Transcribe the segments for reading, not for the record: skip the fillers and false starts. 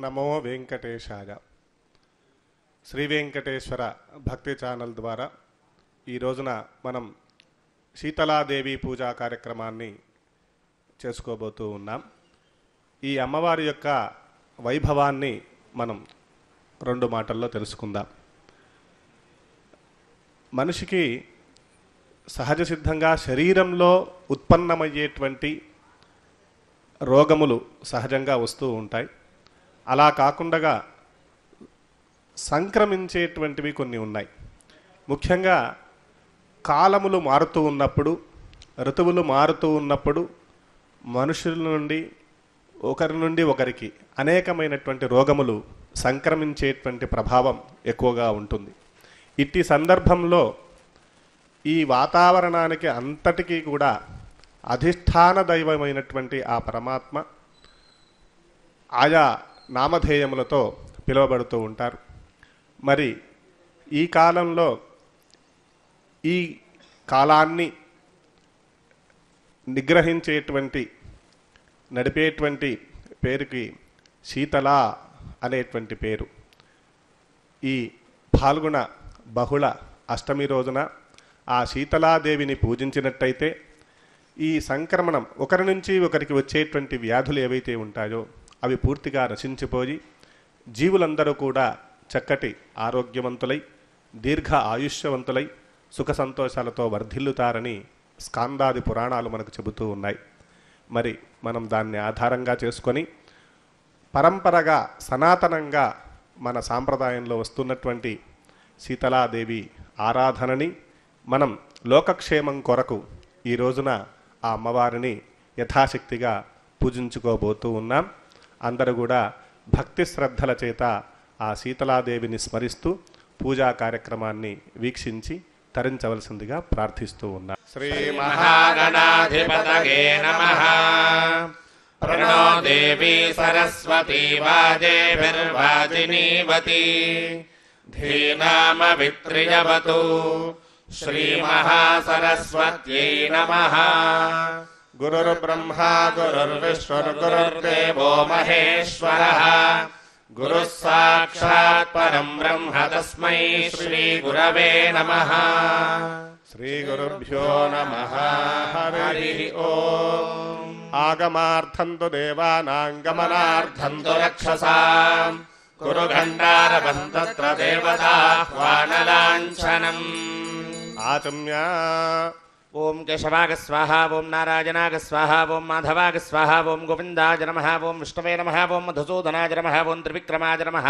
నమో వెంకటేశాయ. శ్రీ వెంకటేశ్వర భక్తి ఛానల్ ద్వారా ఈ రోజున మనం శీతలాదేవి పూజా కార్యక్రమాన్ని చేసుకోబోతూ ఉన్నాం. ఈ అమ్మవారి యొక్క వైభవాన్ని మనం 2 మాటల్లో తెలుసుకుందాం. మనిషికి సహజ సిద్ధంగా శరీరంలో ఉత్పన్నమయ్యేటువంటి రోగములు సహజంగా వస్తూ ఉంటాయి. అలా కాకుండా సంక్రమించేటువంటివి కొన్ని ఉన్నాయి. ముఖ్యంగా కాలములు మారుతూ ఉన్నప్పుడు, ఋతువులు మారుతూ ఉన్నప్పుడు మనుషుల నుండి ఒకరి నుండి ఒకరికి అనేకమైనటువంటి రోగములు సంక్రమించేటువంటి ప్రభావం ఎక్కువగా ఉంటుంది. ఇట్టి సందర్భంలో ఈ వాతావరణానికి అంతటికీ కూడా అధిష్టాన దైవమైనటువంటి ఆ పరమాత్మ ఆయా నామధేయములతో పిలువబడుతూ ఉంటారు. మరి ఈ కాలంలో ఈ కాలాన్ని నిగ్రహించేటువంటి నడిపేటువంటి పేరుకి శీతల అనేటువంటి పేరు. ఈ ఫాల్గుణ బహుళ అష్టమి రోజున ఆ శీతలాదేవిని పూజించినట్టయితే ఈ సంక్రమణం ఒకరి నుంచి ఒకరికి వచ్చేటువంటి వ్యాధులు ఏవైతే ఉంటాయో అవి పూర్తిగా నశించిపోయి జీవులందరూ కూడా చక్కటి ఆరోగ్యవంతులై దీర్ఘ ఆయుష్యవంతులై సుఖ సంతోషాలతో వర్ధిల్లుతారని స్కాందాది పురాణాలు మనకు చెబుతూ ఉన్నాయి. మరి మనం దాన్ని ఆధారంగా చేసుకొని పరంపరగా సనాతనంగా మన సాంప్రదాయంలో వస్తున్నటువంటి శీతలాదేవి ఆరాధనని మనం లోకక్షేమం కొరకు ఈ రోజున ఆ అమ్మవారిని యథాశక్తిగా పూజించుకోబోతూ ఉన్నాం. అందరూ కూడా భక్తి శ్రద్ధల చేత ఆ శీతలాదేవిని స్మరిస్తూ పూజా కార్యక్రమాన్ని వీక్షించి తరించవలసిందిగా ప్రార్థిస్తూ ఉన్నాం. శ్రీ మహాగణాధిపతయే నమః. ప్రణో దేవీ సరస్వతీ వాజేభిర్వాజినీవతి ధీనామవిత్రియవతు. శ్రీ మహాసరస్వత్యై నమః. గురుర్బ్రహ్మా గురుర్విష్ణుర్గురుర్దేవో మహేశ్వరః. గురుః సాక్షాత్ పరం బ్రహ్మ తస్మై శ్రీ గురవే నమః. శ్రీ గురుభ్యో నమః. హరి ఓం. ఆగమార్థంతు దేవానాం గమనార్థంతు రక్షసాం కురు గండారవం తత్ర దేవతాహ్వానలాంఛనం. ఆచమ్య. ఓం కేశవాగ స్వాహ. ఓం నారాయణాగ స్వాహ. ఓం మాధవాగ స్వాహ. ఓం గోవిందాయ నమః. ఓం విష్ణవే నమః. ఓం మధుసూదనాయ నమః. ఓం త్రివిక్రమాయ నమః.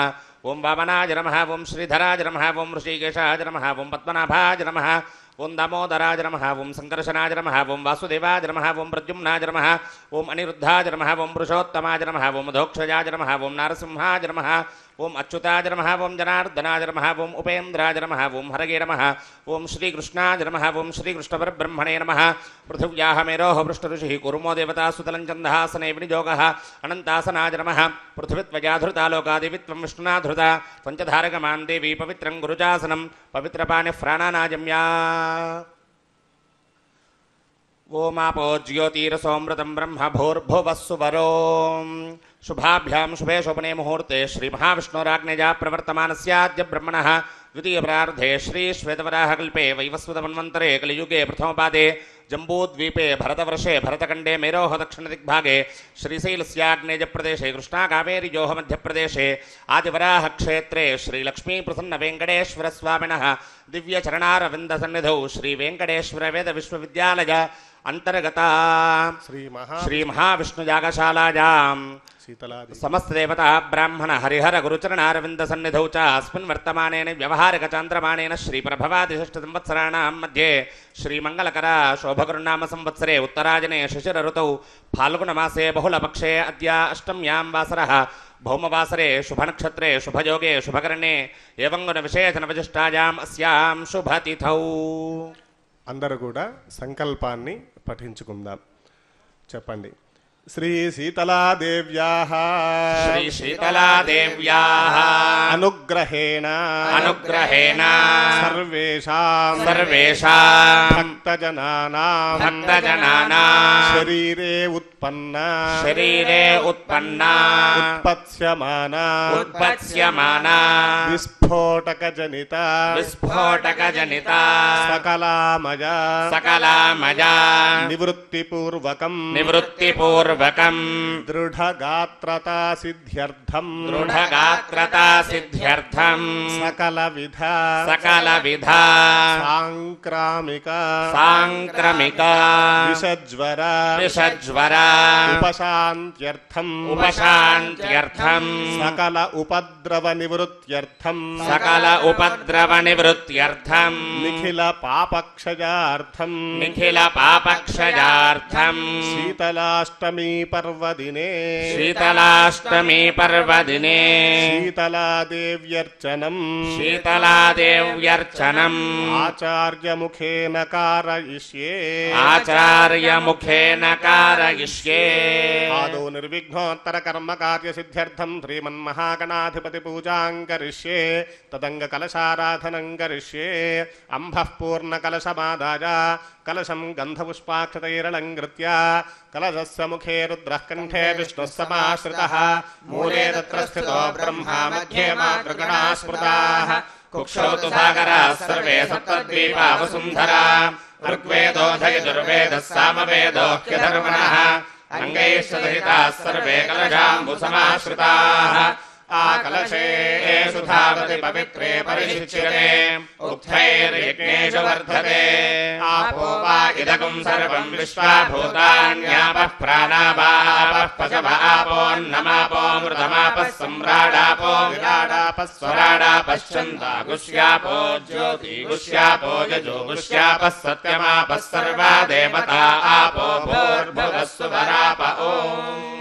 ఓం వామనాయ నమః. ఓం శ్రీధరాయ నమః. ఓం ఋషికేశాయ నమః. ఓం పద్మనాభాయ నమః. ఓం దామోదరాయ నమః. ఓం సంకర్షణాయ నమః. ఓం వాసుదేవాయ నమః. ఓం ప్రద్యుమ్నాయ నమః. ఓం అనిరుద్ధాయ నమః. ఓం పురుషోత్తమాయ నమః. ఓం మధోక్షజాయ నమః. ఓం నారసింహాయ నమః. ఓం అచ్యుతాయ నమః. ఓం జనార్దనాయ నమః. ఓం ఉపేంద్రాయ నమః. ఓం హరగే నమః. ఓం శ్రీకృష్ణాయ నమః. ఓం శ్రీకృష్ణపరబ్రహ్మణే నమః. పృథివ్యాః మేరోః పృష్ఠఋషిः కుర్మో దేవతాసుతలం చందహాసనే వినియోగः అనంతాసనాయ నమః. పృథివిత్వజాధృతా లోకాదేవిత్వం విష్ణునాధృత పంచధారకమాన్ దేవీ పవిత్రం గురుజాసనం పవిత్రపాణి ప్రాణానాజమ్యా. ఓమాపో జ్యోతిరసోమృతం బ్రహ్మ భూర్భువస్సువరోం. శుభాభ్యాం శుభే శోభనే ముహూర్తే శ్రీ మహావిష్ణురాజ్ఞయా ప్రవర్తమానస్యాద్య బ్రహ్మణః ద్వితీయ ప్రార్థే శ్రీ శ్వేతవరాహకల్పే వైవస్వతమన్వంతరే కలియుగే ప్రథమపాదే జంబూద్వీపే భరతవర్షే భరతఖండే మేరోః దక్షిణదిగ్భాగే శ్రీశైలస్యాగ్నేయప్రదేశే కృష్ణాకావేర్యోః మధ్యప్రదేశే ఆదివరాహక్షేత్రే శ్రీలక్ష్మీప్రసన్నవేంకటేశ్వరస్వామినः దివ్యచరణారవిందసన్నిధౌ శ్రీవేంకటేశ్వరవేదవిశ్వవిద్యాలయ అంతర్గత శ్రీ మహావిష్ణుయాగశాలాయాం సమస్తదేవతా బ్రాహ్మణ హరిహర గురుచరణారవింద సన్నిధౌ చ అస్మిన్ వర్తమానేన వ్యవహారిక చాంద్రమానేన శ్రీ ప్రభవాదిషష్ట సంవత్సరాణాం మధ్యే శ్రీమంగళకర శోభకృన్నామ సంవత్సరే ఉత్తరాయణే శిశిర ఋతౌ ఫాల్గుణమాసే బహుళపక్షే అద్య అష్టమ్యాం వాసరః భౌమవాసరే శుభనక్షత్రే శుభయోగే శుభకరణే ఏవం గుణ విశేషణ విశిష్టాయాం అస్యాం శుభతిథౌ. అందరూ కూడా సంకల్పాన్ని పఠించుకుందాం. చెప్పండి. శ్రీశీతలాదేవ్యాः శ్రీశీతలాదేవ్యాः అనుగ్రహేణ సర్వేషాం భక్తజనానాం శరీరే ఉత్పన్నా ఉత్పత్స్యమానా విస్ఫోటకజనిత సకలామజ నివృత్తిపూర్వకం దృఢగాత్రతా సిద్ధ్యర్థం సకలవిధ సాంక్రామిక విషజ్వర ఉపశాంత్యర్థం సకల ఉపద్రవ నివృత్త్యర్థం నిఖిల పాపక్షయార్థం శీతలాష్టమీ పర్వదినే శీతలాదేవ్యర్చనం ఆచార్యముఖేన कारयिष्ये आदौ निर्विघ्नोत्तर कर्म कार्य सिद्ध्यर्थं श्रीमन्महागणाधिपति पूजां करिष्ये तदंग कलशाराधनं करिष्ये अंभः पूर्ण कलशमादाय कलशं गन्धपुष्पाक्षतैरलङ्कृत्य कलशस्य मुखे रुद्रः कंठे विष्णुः समाश्रितः मूले तत्र स्थितो ब्रह्मा मध्ये मातृगणाः स्मृताः कुक्षौ तु सागराः सर्वे सप्तद्वीपा वसुन्धरा ऋग्वेदो यजुर्वेदः सामवेदो ह्यधर्मणः अङ्गैश्च सहिताः सर्वे कलशाम्बुसमाश्रिताः आकलशे सुधावति पवित्रे परिशिच्यते उक्थैर्यज्ञेषु वर्धते आपो वा इदगुं सर्वं विश्वाभूतान्यापः प्राणावापः पशव आपोऽन्नमापो मृतमापः सम्राडापो विराडापः स्वराडापश्चन्दागुष्यापो ज्योतिगुष्यापो यजोगुष्यापः सत्यमापः सर्वा देवता आपो भूर्भुवः सुवराप ॐ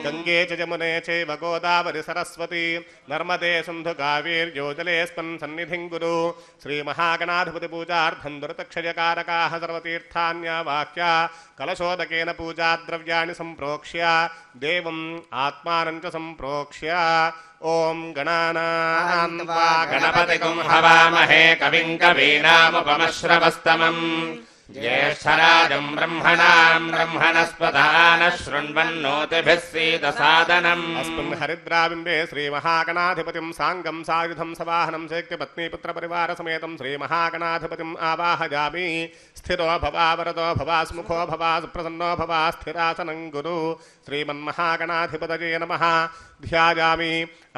गंगे च यमुने चैव गोदावरि सरस्वती नर्मदे सिन्धु कावेर्योजलेऽस्मिन् सन्निधिं कुरु श्रीमहागणाधिपति पूजार्थं दुरितक्षयकारकाः सर्वतीर्थान्यावाह्य कलशोदकेन पूजाद्रव्याणि सम्प्रोक्ष्य देवम् आत्मानं च सम्प्रोक्ष्य ओम गणानां गणपतिगुं हवामहे कविं कवीनामुपमश्रवस्तमम् ज्येष्ठराजं ब्रह्मणस्पदान शृण्वन्नोतिभिः सीदसादनम् अस्मिन् हरिद्राबिम्बे श्रीमहागणाधिपतिं साङ्गं सायुधं सवाहनं शक्तिपत्नीपुत्रपरिवारसमेतं श्रीमहागणाधिपतिम् आवाहयामि स्थिरो भवा वरदो भवा स्मुखो भवा सुप्रसन्नो भवा स्थिरासनं कुरु श्रीमन्महागणाधिपतये नमः ध्यायामि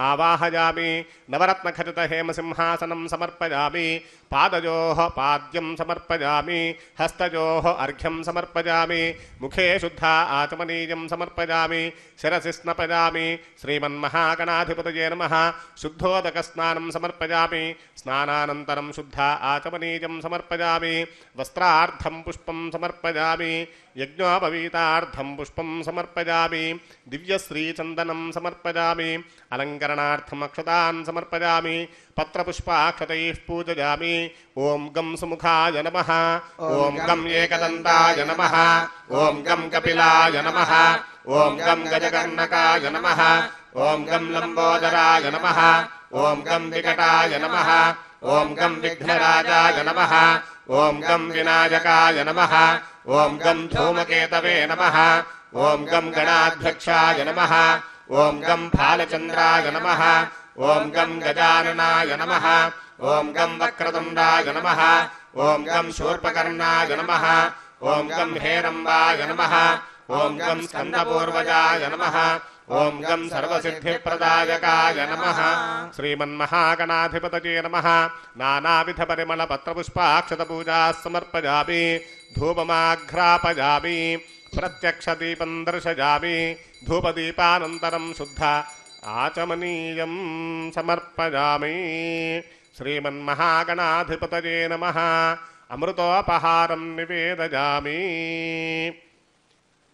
आवाहयामि नवरत्नखचित हेमसिंहासनं समर्पयामि पादयोः पाद्यं समर्पयामि हस्तयोः अर्घ्यं समर्पयामि मुखे शुद्धा आचमनीयं समर्पयामि शिरसि स्नपयामि श्रीमन्महागणाधिपतये नमः शुद्धोदकस्नानं समर्पयामि स्नानानन्तरं शुद्धा आचमनीयं समर्पयामि वस्त्रार्थं पुष्पं समर्पयामि यज्ञोपवीतार्थं पुष्पं समर्पयामि दिव्यश्रीचन्दनं समर्पयामि अलङ्करणार्थम् अक्षतान् समर्पयामि पत्रपुष्पाक्षतैः पूजयामि ओं गं सुमुखाय नमः ओं गं एकदन्ताय नमः ओं गं कपिलाय नमः ओं गं गजकर्णकाय नमः ओं गं लम्बोदराय नमः ओं गं विकटाय नमः ओं गं विघ्नराजाय नमः ओं गं विनायकाय नमः ओं गं धूमकेतवे नमः ओं गं गणाध्यक्षाय नमः ओं गं फालचन्द्राय नमः ओं गं गजाननाय नमः ओं गं वक्रतुण्डाय नमः ओं गं शूर्पकर्णाय नमः ओं गं हेरम्बाय नमः ओं गं स्कन्दपूर्वजाय नमः ओं गं सर्वसिद्धिप्रदायकाय नमः श्रीमन्महागणाधिपतये नमः नानाविधपरिमलपत्रपुष्पाक्षतपूजाः समर्पयामि धूपमाघ्रापयामि प्रत्यक्षदीपं दर्शयामि धूपदीपानन्तरं शुद्ध आचमनीयं समर्पयामि श्रीमन्महागणाधिपतये नमः अमृतोपहारं निवेदयामि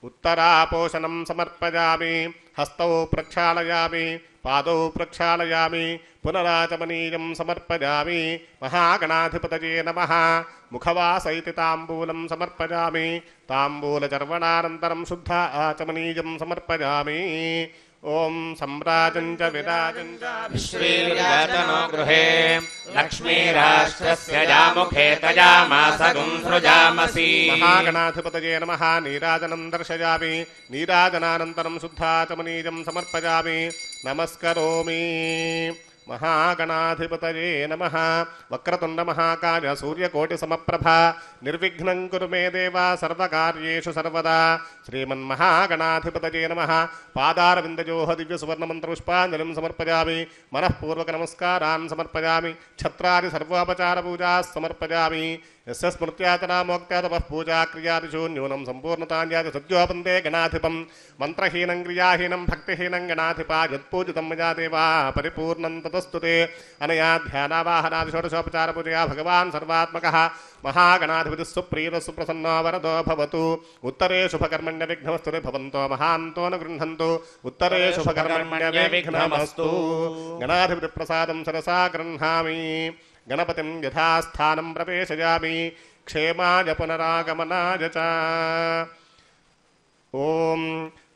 उत्तरापोषणं समर्पयामि हस्तौ प्रक्षालयामि पादौ प्रक्षालयामि पुनराचमनीयं समर्पयामि महागणाधिपतये नमः मुखवासैति ताम्बूलं समर्पयामि ताम्बूलचर्वणानन्तरं शुद्ध आचमनीयं समर्पयामि ओम सम्राजं च विराजं च श्रीर्यातनो गृहे लक्ष्मीराष्ट्रस्य जामुखे तजामासगुं सृजामसि महागणाधिपतये नमः नीराजनं दर्शयामि नीराजनानन्तरं शुद्धाचमनीयं समर्पयामि नमस्करोमि महागणाधिपतये नमः वक्रतुण्ड महाकाय सूर्यकोटिसमप्रभा निर्विघ्नं कुरु मे देव सर्वकार्येषु सर्वदा श्रीमन्महागणाधिपतये नमः पादारविन्दयोः दिव्यसुवर्णमन्त्रपुष्पाञ्जलिं समर्पयामि मनःपूर्वकनमस्कारान् समर्पयामि छत्रादि सर्वोपचारपूजाः समर्पयामि यस्य स्मृत्याचना मोक्त्या तपः पूजा क्रियादिषु न्यूनं सम्पूर्णताञ्जाति सद्योपन्ते गणाधिपं मन्त्रहीनं क्रियाहीनं भक्तिहीनं गणाधिपा यत्पूजितं मया देवा परिपूर्णं ततस्तु ते अनया ध्यानावाहनादिषोडशोपचारपूजया भगवान् सर्वात्मकः महागणाधिपतिः सुप्रीतः सुप्रसन्नो वरदो भवतु उत्तरे शुभकर्मण्यविघ्नमस्तु भवन्तो महान्तो न गृह्णन्तु उत्तरे शुभकर्मण्यविघ्नमस्तु गणाधिपतिप्रसादं सरसा गृह्णामि गणपतिं यथास्थानं प्रवेशयामि क्षेमाय पुनरागमनाय च ॐ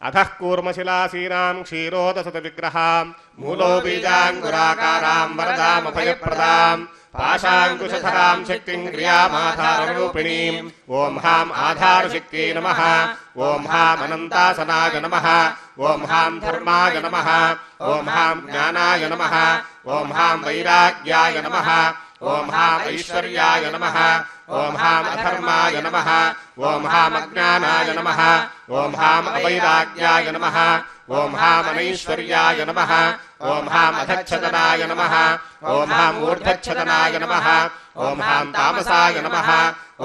अधः कूर्मशिलासीनां क्षीरोदशतविग्रहां मूलो बीजाङ्कुराकारां वरदामभयप्रदां पाशाङ्कुशधरां शक्तिं क्रियामाधाररूपिणीं ॐ हां आधारशक्ति नमः ॐ हां अनन्तासनाय नमः ॐ हां धर्माय नमः ॐ हां ज्ञानाय नमः ॐ हां वैराग्याय नमः ॐ हां ऐश्वर्याय नमः ॐ हां अधर्माय नमः ॐ हां अज्ञानाय नमः ॐ हां अवैराग्याय नमः ॐ हां अनैश्वर्याय नमः ॐ हां अधच्छदनाय नमः ॐ हां ऊर्ध्वच्छदनाय नमः ॐ हां तामसाय नमः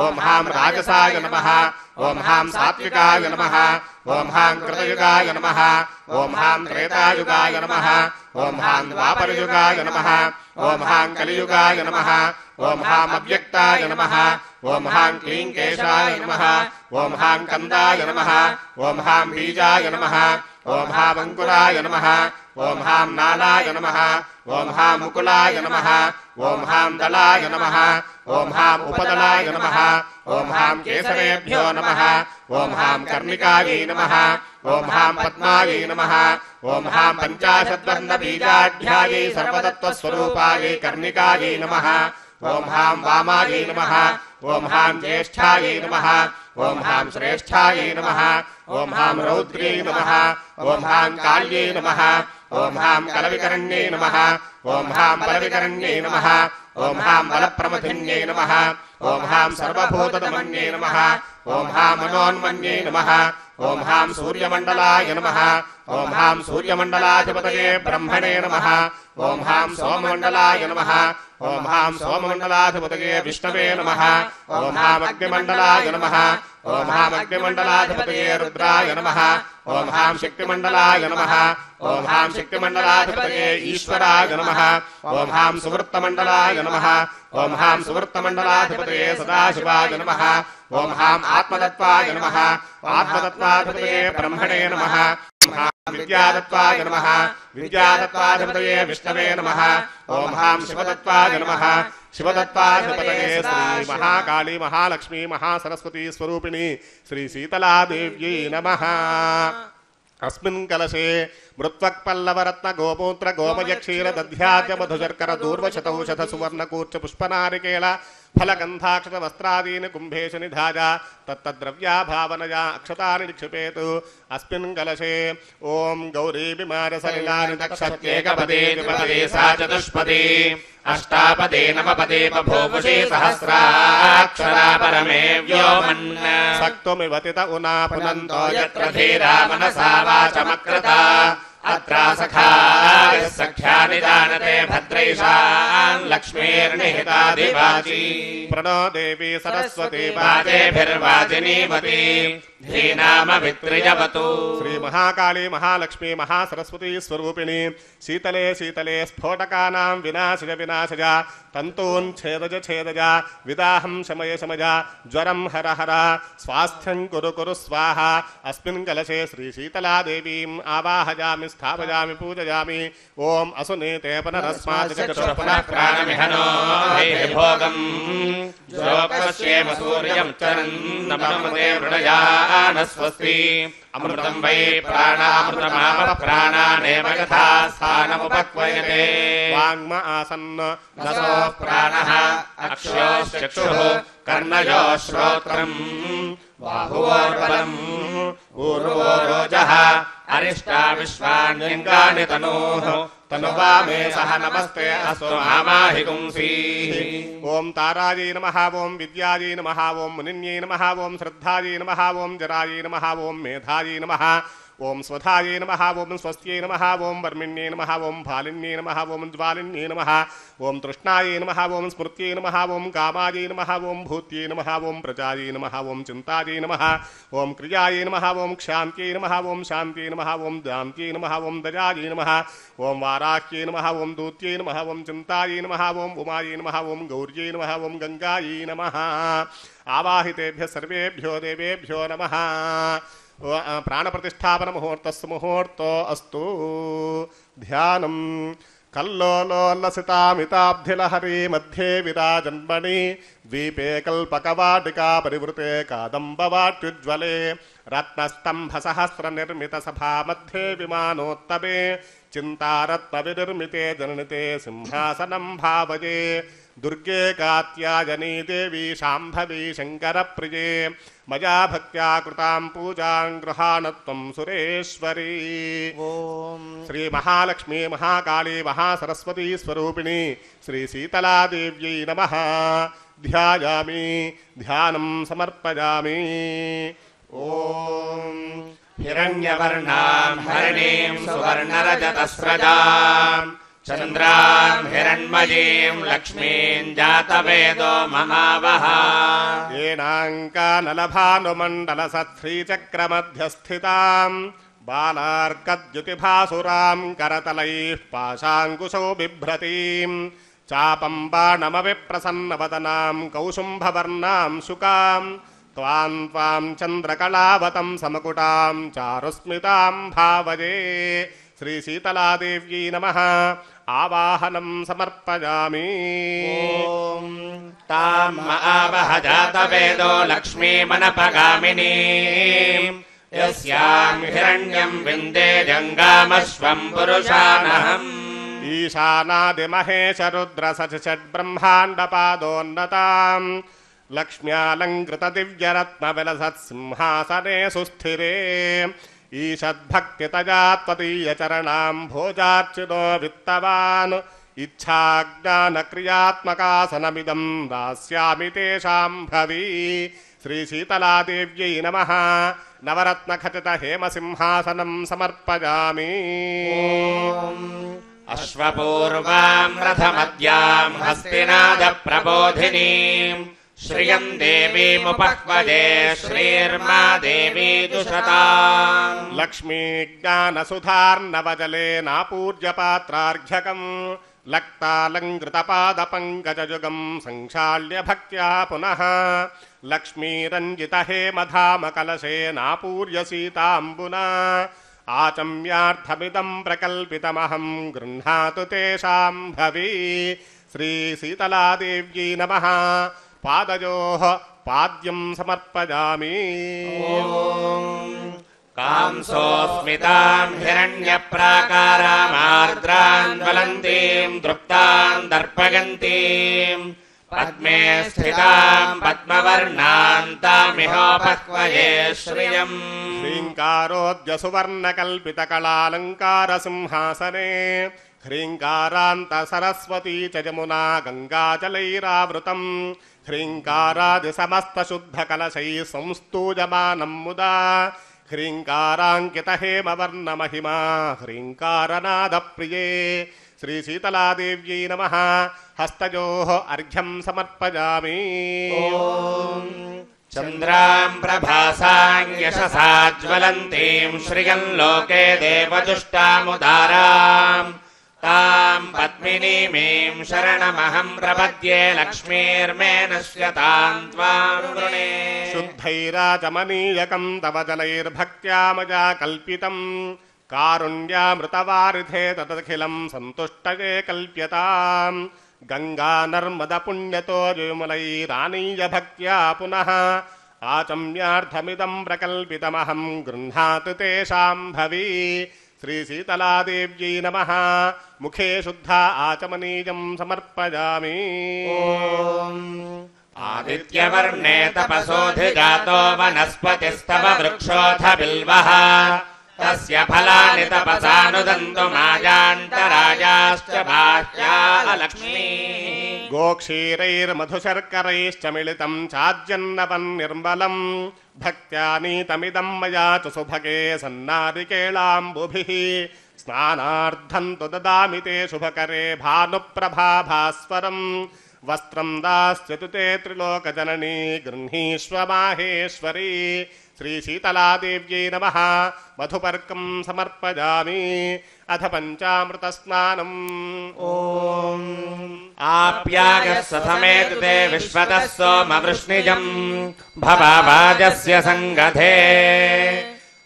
ॐ हां राजसाय नमः ॐ हां सात्विकाय नमः ॐ हां कृतयुगाय नमः ॐ हां त्रेतायुगाय नमः ॐ हां द्वापरयुगाय नमः ॐ हां कलियुगाय नमः ॐ हां अव्यक्ताय नमः ॐ हां क्लीङ्केशाय नमः ॐ हां कन्दाय नमः ॐ हां बीजाय नमः ॐ हां अङ्कुराय नमः ॐ हां नालाय नमः ॐ हां मुकुलाय नमः ॐ हां दलाय नमः ॐ हां उपदलाय नमः ॐ हां केसरेभ्यो नमः ॐ हां कर्णिकायै नमः ॐ हां पद्मायै नमः ॐ हां पञ्चाशद्वर्णबीजाढ्यायै सर्वतत्त्वस्वरूपायै कर्णिकायै नमः ॐ हां वामायै नमः ॐ हां ज्येष्ठायै नमः ॐ हां श्रेष्ठायै नमः ॐ हां रौद्र्यै नमः ॐ हां काल्यै नमः ॐ हां कलविकरण्यै नमः ॐ हां बलविकरण्यै नमः ॐ हां बलप्रमथिन्यै नमः ॐ हां सर्वभूतदमन्यै नमः ॐ हां मनोन्मन्यै नमः ॐ हां सूर्यमण्डलाय नमः ॐ हां सूर्यमण्डलाधिपतये ब्रह्मणे नमः ॐ हां सोममण्डलाय नमः ॐ हां सोममण्डलाधिपतये विष्णवे नमः ॐ हां अग्निमण्डलाय नमः ॐ हां अग्निमण्डलाधिपतये रुद्राय नमः ॐ हां शक्तिमण्डलाय नमः ॐ हां शक्तिमण्डलाधिपतये ईश्वराय नमः ॐ हां सुवृत्तमण्डलाय नमः ॐ हां सुवृत्तमण्डलाधिपतये सदाशिवाय नमः ॐ हां आत्मतत्त्वाय नमः आत्मतत्त्वाधिपतये ब्रह्मणे नमः ॐ हां विद्यातत्त्वाय नमः विद्यातत्त्वाधिपतये विष्णवे नमः ॐ हां शिवतत्त्वाय नमः शिवतत्त्वाधिपतये श्री महाकाली महालक्ष्मी महासरस्वती स्वरूपिणी श्री शीतलादेव्यै नमः अस्मिन् कलशे मृत्वक्पल्लवरत्न गोमूत्र गोमय क्षीर दध्याद्य मधुशर्कर दूर्वशतौषध सुवर्णकूर्च पुष्पनारिकेल फलगन्धाक्षत वस्त्रादीनि कुम्भेषु निधाय तत्तद्रव्याभावनया अक्षतानि निक्षिपेतु अस्मिन् कलशे ॐ गौरी विमारसलिलानि दक्षत्येकपदे द्विपदे सा चतुष्पदे अष्टापदे नवपदे बभूवुषे सहस्राक्षरा परमे व्योमन् सक्तुमिवतित उना पुनन्तो यत्र धीरा मनसा वाचमकृता अत्रा सखा सख्यानि जानते भद्रैषान् लक्ष्मीर्निहिताधिवाची प्रणो देवी सरस्वती वाजेभिर्वाजिनीवती धीनामभित्रिजवतु श्री महाकाली महालक्ष्मी महासरस्वती स्वरूपिणी शीतले शीतले स्फोटकानां विनाशज विनाशज तन्तून् छेदज छेदज विदाहं शमय शमज ज्वरं हर हर स्वास्थ्यं कुरु कुरु स्वाहा अस्मिन् कलशे श्री शीतला देवीम् आवाहयामि स्थापयामि पूजयामि ओम असुनीते पुनरस्मात् पुनः प्राणमिहनो भोगम् जोपश्येम सूर्यं चरन्नमते वृणयानस्वस्ति अमृतं वै प्राणामृतमाप प्राणानेव यथा स्थानमुपक्वयते वाङ्म आसन्न दशो प्राणः अक्षयोश्चक्षुः कर्णयोः श्रोत्रम् बाहुवोर्बलम् ऊर्वोरोजः अरिष्टा विश्वान्यङ्गानि तनोः तनुवामे सह नमस्ते अस्तु मामाहि पुंसीः ओम तारायै नमः ओम विद्यायै नमः ओम मुनिन्यै नमः ओम श्रद्धायै नमः ओम जरायै नमः ओम मेधायै नमः ओम स्वधायै नमः ओम स्वस्त्यै नमः ओम वर्मिण्यै नमः ओम फालिन्यै नमः ओम ज्वालिन्यै नमः ओम तृष्णायै नमः ओम स्मृत्यै नमः ओम कामायै नमः ओम भूत्यै नमः ओम प्रजायै नमः ओम चिन्तायै नमः ओम क्रियायै नमः ओम क्षान्त्यै नमः ओम शान्त्यै नमः ओम दान्त्यै नमः ओम दजायै नमः ओम वाराह्यै नमः ओम दूत्यै नमः ओम चिन्तायै नमः ओम उमायै नमः ओम गौर्यै नमः ओम गंगायै नमः आवाहितेभ्यः सर्वेभ्यो देवेभ्यो नमः प्राणप्रतिष्ठापन मुहूर्तस्य मुहूर्तो अस्तु ध्यानं कल्लोलोल्लसितामिताब्धिलहरी मध्ये विराजन्मणि द्वीपे कल्पकवाटिका परिवृते कादम्बवाट्युज्ज्वले रत्नस्तम्भसहस्रनिर्मितसभा मध्ये विमानोत्तमे चिन्तारत्नविनिर्मिते जननिते सिंहासनं भावये दुर्गे कात्यायनी देवी शाम्भवी शङ्करप्रिये मया भक्त्या कृतां पूजां गृहाणत्वं सुरेश्वरी ओम श्री महालक्ष्मी महाकाली महासरस्वती स्वरूपिणी श्री शीतला देव्यै नमः ध्यायामि ध्यानं समर्पयामि ओम हिरण्यवर्णां हरिणीं सुवर्णरजतस्रजाम् चन्द्रां हिरण्मयीं लक्ष्मीं जातवेदो महावः येनाङ्कानलभानुमण्डलसत्श्रीचक्रमध्यस्थितां बालार्कद्युतिभासुरां करतलैः पाशाङ्कुशौ बिभ्रतीं चापं बाणमविप्रसन्नवदनां कौशुम्भवर्णां शुकां त्वां त्वां चन्द्रकलावतं समकुटां चारुस्मितां भावये श्री शीतला देव्यै नमः आवाहनं समर्पयामि ओम ताम् आवह जातवेदो लक्ष्मीमनपगामिनीं यस्यां हिरण्यं विन्दे जङ्गामश्वं पुरुषानहम् ईशानादिमहेशरुद्रसचषड्ब्रह्माण्डपादोन्नतां लक्ष्म्यालङ्कृतदिव्यरत्नविलसत्सिंहासने सुस्थिरे ईषद्भक्तितया त्वदीयचरणां भोजार्चितो वित्तवान् इच्छाज्ञानक्रियात्मकासनमिदं दास्यामि तेषां भवी श्रीशीतलादेव्यै नमः नवरत्नखचितहेमसिंहासनं समर्पयामि अश्वपूर्वां रथमद्यां हस्तिनादप्रबोधिनीं श्रियं देवीमुपह्वजे श्रीर्मा देवी दुषताम् लक्ष्मी ज्ञानसुधार्णवजलेनापूज्यपात्रार्घ्यकम् लक्तालङ्कृतपादपङ्कजयुगं संक्षाल्य भक्त्या पुनः लक्ष्मीरञ्जितहेमधामकलशेनापूर्य सीताम्बुना आचम्यार्थमिदं प्रकल्पितमहं गृह्णातु तेषां भवी श्रीशीतलादेव्यै नमः पादयोः पाद्यं समर्पयामि कांसोऽस्मितां हिरण्यप्राकारामार्द्रां ज्वलन्तीं दृप्तां दर्पयन्तीं पद्मे स्थितां पद्मवर्णान्तामिहोपह्वये श्रियम् ह्रीङ्कारोऽद्य सुवर्णकल्पितकलालङ्कारसिंहासने ह्रीङ्कारान्तसरस्वती च यमुना गङ्गाजलैरावृतम् ह्रीङ्कारादिसमस्तशुद्धकलशैः संस्तूयमानं मुदा హ్రీంకారాంకితహేమవర్ణమహిమా హ్రీంకారనాదప్రియే శ్రీశీతలాదేవ్యై నమః హస్తయోః అర్ఘ్యం సమర్పయామి. చంద్రాం ప్రభాసాం యశసాజ్వలంతీం శ్రియం లోకే దేవదుష్టాముదారాం తాం పద్మినీమీం శరణమహం ప్రపద్యే లక్ష్మీర్మే నశ్యతాం త్వాం వృణే. శుద్ధైరాచమనీయకం తవ జలైర్భక్త్యా మయా కల్పితం కారుణ్యామృతవారిధే తదఖిలం సంతుష్టయే కల్ప్యతాం. గంగా నర్మద పుణ్యతో విమలైరానీయ భక్త్యా పునః ఆచమ్యార్థమిదం ప్రకల్పితమహం గృహ్ణాతు తే శాంభవి. శ్రీశీతలాదేవ్యై నమః ముఖే శుద్ధ ఆచమనీయం సమర్పయామి. ఆదిత్యవర్ణే తపసోధిజాతో వనస్పతిస్తవ వృక్షోऽథ బిల్వః తస్య ఫలాని తపసానుదంతు మాజాంతరాజాశ్చ బాహ్యా లక్ష్మీ. గోక్షీరైర్మధుశర్కరైశ్చ మిళితం చాజ్యన్నవన్ నిర్మలం భక్త్యా నీతమిదం మయా చ సుభగే సన్నారికేళాంబుభిః. స్నానార్థం తు దదామి తే శుభకరే భానుప్రభాభాస్వరం వస్త్రం దాస్యతు తే త్రిలోకజననీ గృహీష్వ మాహేశ్వరీ. శ్రీశీతలాదేవ్యై నమః మధుపర్కం సమర్పయామి. అథ పంచామృత స్నానం. ఆప్యాగः సతమేతు తే విశ్వతः సోమవృష్ణిజం భవాజస్య సంగధే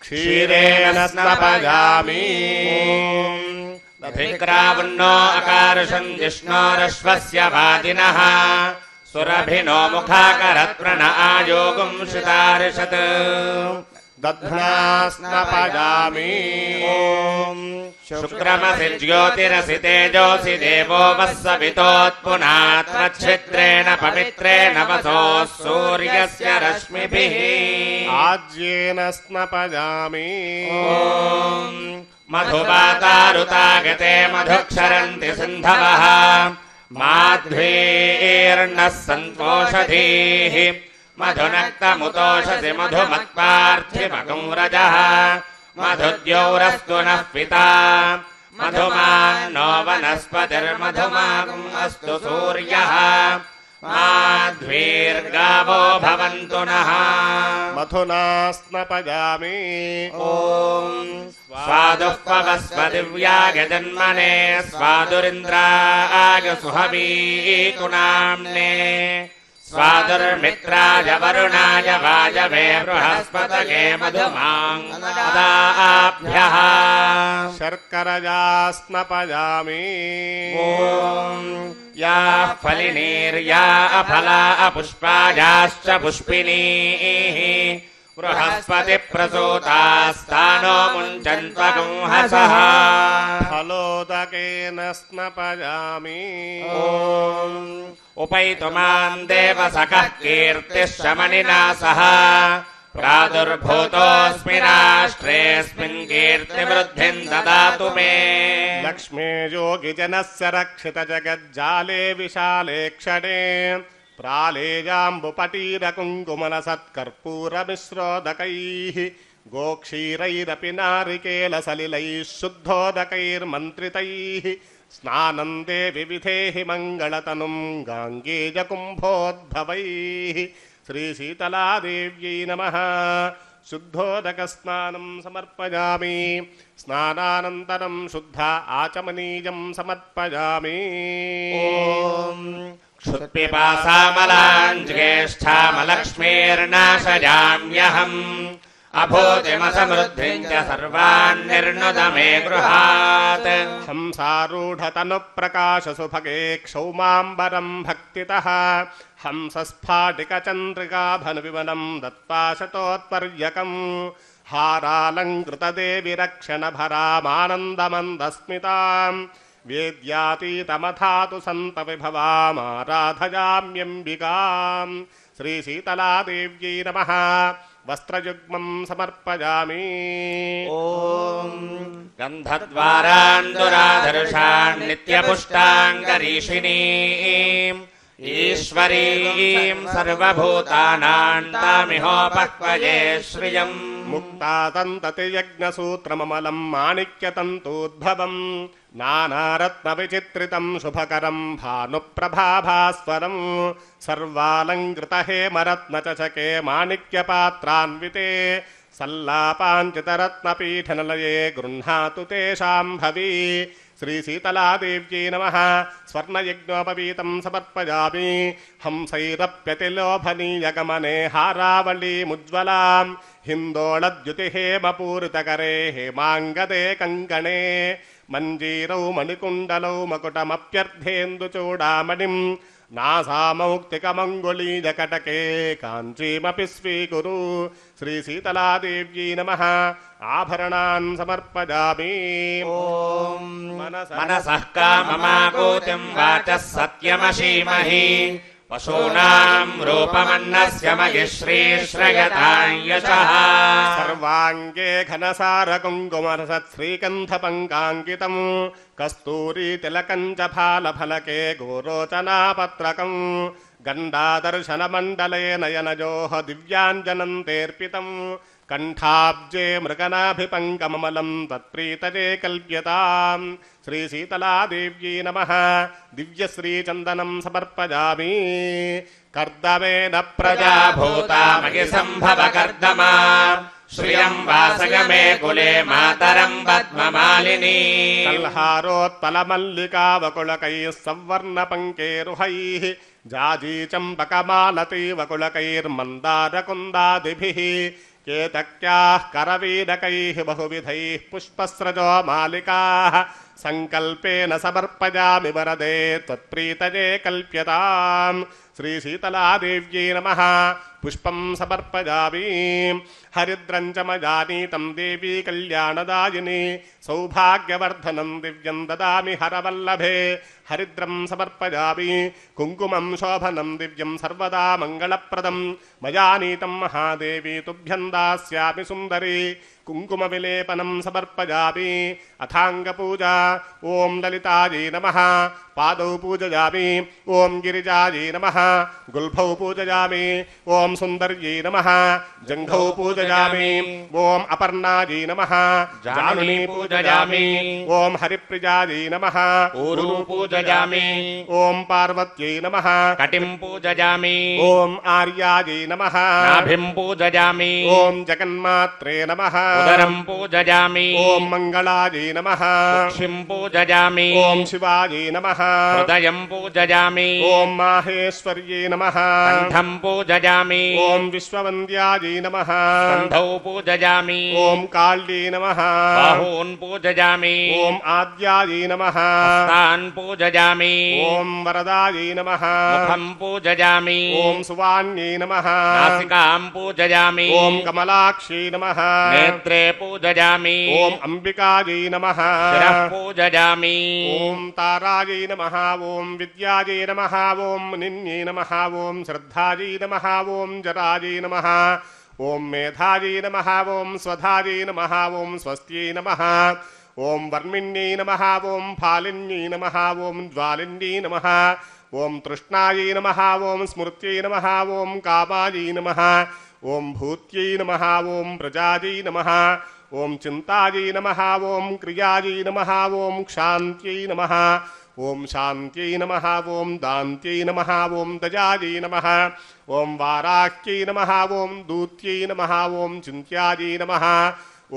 క్షీరేణ స్నపయామి. దధిక్రావన్నో అకారుషం జిష్ణోరశ్వస్య వాదినః సురభినో ముఖాకరత్ప్రణ ఆయోగం శితారిషత్. దధ్నా స్నపయామి. శుక్రమసి జ్యోతిరసి తేజోసి దేవో వస్సవితోత్పునాత్మచ్ఛిద్రేణ పవిత్రేణ వసోః సూర్యస్య రశ్మిభిః. ఆజ్యేన స్నపయామి. మధుపాతారుతాగతే మధుక్షరంతి సింధవః మాధ్వీర్నః సంతోషధీః మధునక్తముతోషసి మధుమత్పార్థిమకం రజః మధుద్యౌరస్తు నః పితా మధుమాన్నో వనస్పతిర్మధుమాకం అస్తు సూర్యః మాధ్వీర్గావో భవంతు నః. మధునా స్నపయామి. స్వాదుః పవస్వ దివ్యాగజన్మనే స్వాదురింద్రాయ సుహవీకునామ్నే స్వాదుర్మిత్రాయ వరుణాయ వాయవే బృహస్పతగే మధుమాంగదాభ్యః. శర్కరయా స్నపయామి. యాః ఫలినీర్యా అఫలా అపుష్పాయాశ్చ పుష్పిణీః బృహస్పతి ప్రసూతాస్తానో ముంచన్త్వగుంహసః. ఫలోదకేన స్నపయామి. ఉపైతుమాం దేవసఖః కీర్తిః శమనినా సహ ప్రాదుర్భూతోऽస్మి రాష్ట్రేऽస్మిన్ కీర్తివృద్ధిం దదాతు మే. లక్ష్మే యోగిజనస్య రక్షిత జగజ్జాలే విశాలే క్షణే ప్రాళేజాంబుపటీరకుంకుమల సత్కర్పూరమిశ్రోదకైః గోక్షీరైరపి నారికేల సలిలైః శుద్ధోదకైర్మంత్రితైః స్నానం దేవి విధేహి మంగళతనుం గాంగేయకుంభోద్భవైః. శ్రీశీతలాదేవ్యై నమః శుద్ధోదక స్నానం సమర్పయామి. స్నానానంతరం శుద్ధ ఆచమనీయం సమర్పయామి. క్షుత్పిపాసామలాంజ్యేష్ఠామలక్ష్మీర్నాశయామ్యహం అభూతిమసమృద్ధిం చ సర్వాన్ నిర్నుద మే గృహాత్. హంసారూఢతను ప్రకాశ సుభగే క్షౌమాంబరం భక్తితః హంసస్ఫాటిక చంద్రికాభను వివనం దత్పాశతోత్పర్యకం హారాలంకృత దేవి రక్షణ భరామానందమందస్మితాం వేద్యాతీతమథాతు సంత విభవామారాధయామ్యంబికాం. శ్రీశీతలాదేవ్యై నమః వస్త్రయుగ్మం సమర్పయామి. గంధద్వారాన్ దురాధర్షాన్ నిత్యపుష్టాంగరీషిణీం ఈశ్వరీం సర్వభూతానాం తామిహోపక్వయే శ్రియम् ముక్తాతంతతి యజ్ఞసూత్రమమలం మాణిక్యతంతూద్భవం నానారత్నవిచిత్రితం శుభకరం భానుప్రభాభాస్వరం సర్వాలంకృతహేమరత్నచషకే మాణిక్యపాత్రాన్వితే సల్లాపాంచితరత్నపీఠనలయే గృహ్ణాతు తే శాంభవీ శ్రీశీతలాదేవ్యై నమః స్వర్ణయజ్ఞోపవీతం సమర్పయామి హంసైరప్యతిలోభనీయగమనే హారావళీముజ్వలాం హిందోళద్యుతిహేమపూరితకరే హేమాంగదే కంకణే మంజీరౌ మణికుండలౌ మకుటమప్యర్థేందుచూడామణిం నాసామౌక్తికమంగుళీజకటకే కాంచీమపి స్వీకురు శ్రీశీతలాదేవ్యై నమః ఆభరణాన్ సమర్పయామి. ఓం మనసః కామమాకూతిం వాచః సత్యమశీమహి పశూనాం రూపమన్నస్య మయి శ్రీశ్రయతాం యశః సర్వాంగే ఘనసారకుంకుమరసత్ శ్రీకంఠపంకాంకితం కస్తూరీ తిలకం చ ఫాలఫలకే గోరోచనాపత్రకం గండాదర్శనమండలే నయనజోః దివ్యాంజనం తేర్పితం కంఠాబ్జే మృగనాభిపంకమమలం తత్ప్రీతజే కల్ప్యతాం. శ్రీశీతలాదేవ్యై నమః దివ్యశ్రీచందనం సమర్పయామి. కర్దమేన ప్రజాభూతా మయి సంభవ కర్దమా శ్రియం వాసయ మే కులే మాతరం పద్మమాలినీ కల్హారోత్పలమల్లికావకుళకైః సంవర్ణపంకేరుహైః జాజీచంపకమాలతీవకుళకైర్మందారకుందాదిభిः కేతక్యాః కరవీరకైః బహువిధైః పుష్పస్రజో మాలికాః సంకల్పేన సమర్పయామి వరదే త్వత్ప్రీతజే కల్ప్యతాం. శ్రీశీతలాదేవ్యై నమః పుష్పం సమర్పయామి. హరిద్రం చ మజానీతం దేవీ కళ్యాణదాయిని సౌభాగ్యవర్ధనం దివ్యం దదామి హరవల్లభే. హరిద్రం సమర్పయామి. కుంకుమం శోభనం దివ్యం సర్వదా మంగళప్రదం మజానీతం మహాదేవి తుభ్యం దాస్యామి సుందరి. కుంకుమ విలేపనం సమర్పయామి. అథాంగపూజా. ఓం లలితాయై నమః పాదౌ పూజయామి. ఓం గిరిజాయై నమః గుల్ఫౌ పూజయామి. ఓం సుందర్యై నమః జంఘౌ పూజయామి. ఓం అపర్ణాయై నమః జానునీ పూజయామి. ఓం హరిప్రియాయై నమః ఊరు పూజయామి. ఓం పార్వత్యై నమః కటిం పూజయామి. ఓం ఆర్యాయై నమః నాభిం పూజయామి. ఓం జగన్మాత్రే నమః ఉదరం పూజయామి. ఓం మంగళాయై నమః కుక్షిం పూజయామి. ఓం శివాయై నమః హృదయం పూజయామి. ఓం మాహేశ్వర్యై నమః కంఠం పూజయామి. ఓం విశ్వవంద్యాయై నమః కంఠౌ పూజయామి. ఓం కాళ్యై నమః బాహూన్ పూజయామి. ఓం ఆద్యాయై నమః తాన్ పూజయామి. ఓం వరదాయై నమః ముఖం పూజయామి. ఓం సువాన్యై నమః నాసికాం పూజయామి. ఓం కమలాక్షై నమః నేత్రే పూజయామి. ఓం అంబికాయై నమః శిరః పూజయామి. ఓం తారాయై నమః ఓం విద్యాయై నమః ఓం నిన్యై నమః ఓం శ్రద్ధాయై నమః ఓం జరాయై నమః ఓం మేధాయై నమః ఓం స్వధాయై నమః ఓం స్వస్త్యై నమః ఓం వర్మిణ్యై నమః ఓం ఫాలిన్యై నమః ఓం జ్వాలిన్యై నమః ఓం తృష్ణాయై నమః ఓం స్మృత్యై నమః ఓం కామాయై నమః ఓం భూత్యై నమః ఓం ప్రజాయై నమః ఓం చింతాయై నమః ఓం క్రియాయై నమః ఓం క్షాంత్యై నమః ఓం శాంత్యై నమః ఓం దాంత్యై నమః ఓం దజాయై నమః ఓం వారాహ్యై నమః ఓం దూత్యై నమః ఓం చింత్యాయై నమః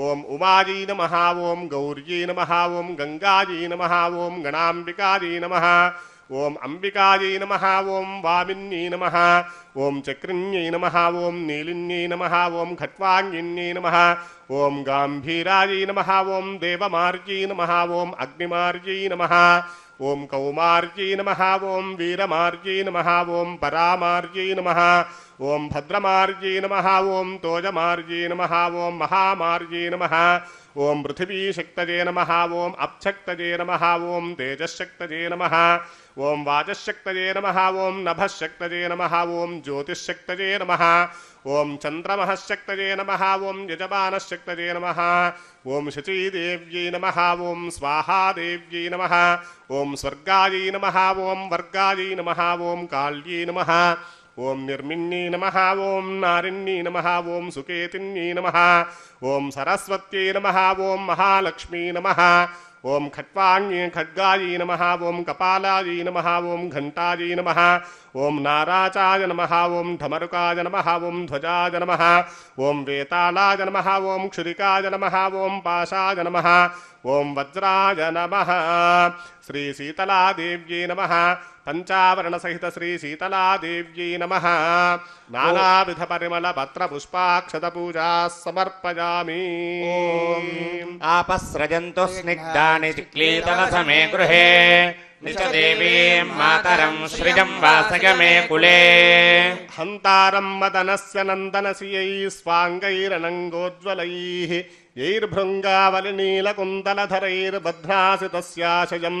ఓం ఉమాయై నమః ఓం గౌర్యై నమః ఓం గంగాయై నమః ఓం గణాంబికాయై నమః ఓం అంబికాయై నమః ఓం వామిన్యై నమః ఓం చక్రిణ్యై నమః ఓం నీలిన్యై నమః ఓం ఖట్వాంగిన్యై నమః ఓం గాంభీరాయై నమః ఓం దేవమార్యై నమః ఓం అగ్నిమార్యై నమః ఓం కౌమార్యై నమః ఓం వీరమార్యై నమః ఓం పరామార్యై నమః ఓం భద్రమార్యై నమః ఓం తోజమార్యై నమః ఓం మహామార్యై నమః ఓం పృథివీశక్తజే నమః ఓం అప్శక్తజే నమః ఓం తేజశ్శక్తజే నమః ఓం వాచశ్శక్తజే నమః ఓం నభశ్శక్తజే నమః ఓం జ్యోతిశ్శక్తజే నమః ఓం చంద్రమహశ్శక్తజే నమః ఓం యజమానశ్శక్తజే నమః ఓం శచీదేవ్యై నమః ఓం స్వాహాదేవ్యై నమః ఓం స్వర్గాయై నమః ఓం వర్గాయై నమః ఓం కాళ్యై నమః ఓం నిర్మిణ్యై నమః ఓం నారిణ్యై నమః ఓం సుకేతిన్యై నమః ఓం సరస్వత్యై నమః ఓం మహాలక్ష్మీ నమః ఓం ఖడ్గాయై నమః ఓం కపాలాయై నమః ఓం ఘంటాయై నమః ఓం నారాచాయ నమః ఓం ఢమరుకాయ నమః ఓం ధ్వజాయ నమః ఓం వేతాళాయ నమః ఓం క్షురికాయ నమః ఓం పాశాయ నమః ఓం వజ్రాయ నమః శ్రీ శీతలాదేవ్యై నమః పంచావరణ సహిత శ్రీ శీతలాదేవ్యై నమః నానావిధ పరిమళ పత్ర పుష్పాక్షత పూజా సమర్పయామి. ఆపస్రజంతు స్నిగ్ధాని చిక్లీతవసమే గృహే నిచ దేవీం మాతరం శ్రిజం వాసయ మే కులే. హంతారం మదనస్య నందనసియై స్వాంగైరనంగోజ్వలైః యైర్భృంగావలినీలకుంతలధరైర్బధ్నాసి తస్యాశయం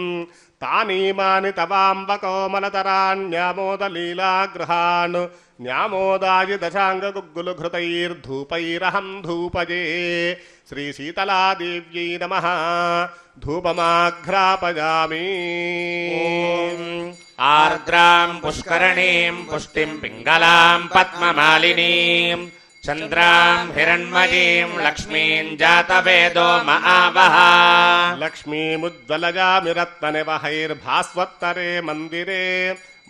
తానీమాని తవాంబకోమలతరాణ్యామోదలీలాగృహాన్ న్యామోదాయి దశాంగగుగ్గులుఘృతైర్ధూపైరహం ధూపజే. శ్రీ శీతలాదేవ్యై నమః ధూపమాఘ్రాపయామి. ఆర్ద్రాం పుష్కరణీం పుష్టిం పింగళాం పద్మమాలినీం చంద్రాం హిరణ్మయీం లక్ష్మీం జాతవేదో మహావహ. లక్ష్మీముజ్వలయామి రత్ననివహైర్భాస్వత్తరే మందిరే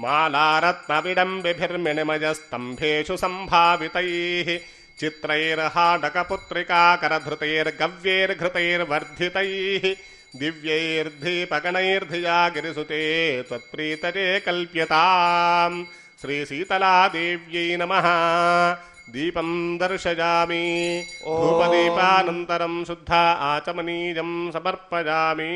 మాలారత్నవిడంబిభిర్మిణిమయస్తంభేషు సంభావితైః చిత్రైర్హాటకపుత్రికాకరధృతైర్గవ్యైర్ఘృతైర్వర్ధితైః దివ్యైర్దీపగణైర్ధియా గిరిసుతే త్వత్ప్రీతరే కల్ప్యతాం. శ్రీ శీతలాదేవ్యై నమః. దీపం దర్శయామి. ధూపదీపానంతరం శుద్ధ ఆచమనీయం సమర్పయామి.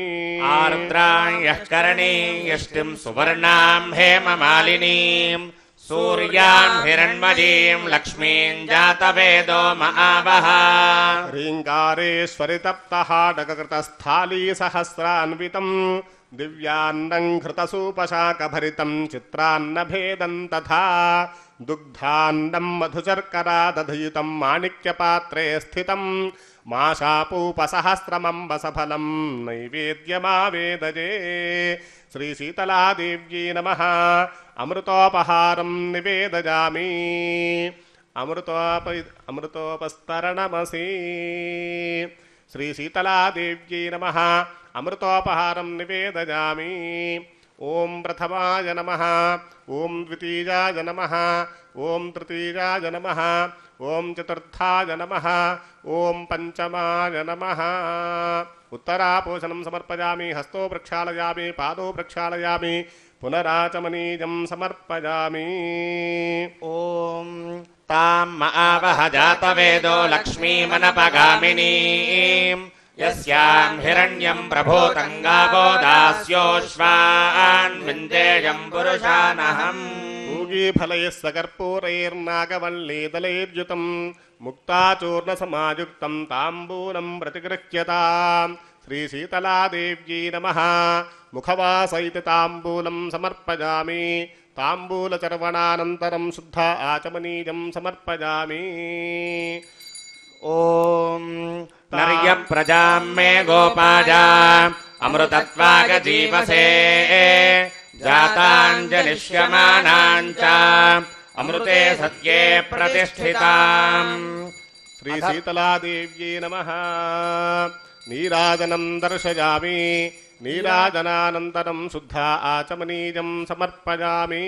ఆర్ద్రాయః కరణీయష్టిం సువర్ణాం హేమమాలినీం సూర్యాం హిరణ్మయీం లక్ష్మీం జాతవేదో మహావహ. హ్రీంకారేశ్వరి తప్తహాటకృతస్థాళీ సహస్రాన్వితం దివ్యాన్నం ఘృతసూపశాకభరితం చిత్రాన్నభేదం తథా దుగ్ధాన్నం మధుశర్కరాదధయుతం మాణిక్యపాత్రే స్థితం మాషాపూపసహస్రమంబసఫలం నైవేద్యమావేదజే. శ్రీ శీతలాదేవ్యై నమః. అమృతోపహారం నివేదయామి. అమృతోపస్తరణమసి. శ్రీ శీతలాదేవ్యై నమః. అమృతోపహారం నివేదయామి. ఓం ప్రథమాయ నమః. ఓం ద్వితీయాయ నమః. ఓం తృతీయాయ నమః. ఓం చతుర్థాయ నమః. ఓం పంచమాయ నమః. ఉత్తరాపోషణం సమర్పయామి. హస్తో ప్రక్షాళయామి. పాదో ప్రక్షాళయామి. పునరాచమనీయం సమర్పయామి. ఓం తాం మహావహ జాతవేదో లక్ష్మీమనపగామినీం యస్యాం హిరణ్యం ప్రభూతం గావో దాస్యోశ్వాన్ విందేయం పురుషానహం. పూగీఫలైః సకర్పూరైర్నాగవల్లీదలైర్యుతం ముక్తాచూర్ణసమాయుక్తం తాంబూలం ప్రతిగృహ్యతాం. శ్రీ శీతలాదేవ్యై నమః. ముఖవాస ఇతి తాంబూలం సమర్పయామి. తాంబూలచర్వణానంతరం శుద్ధ ఆచమనీయం సమర్పయామి. ఓం నర్య ప్రజాం మే గోపాజా అమృతత్వాగ జీవసే జాతాంజనిష్యమానాంచ అమృతే సత్యే ప్రతిష్ఠితాం. శ్రీ శీతలాదేవ్యై నమః. నీరాజనం దర్శయామి. నీరాజనానంతరం శుద్ధ ఆచమనీయం సమర్పయామి.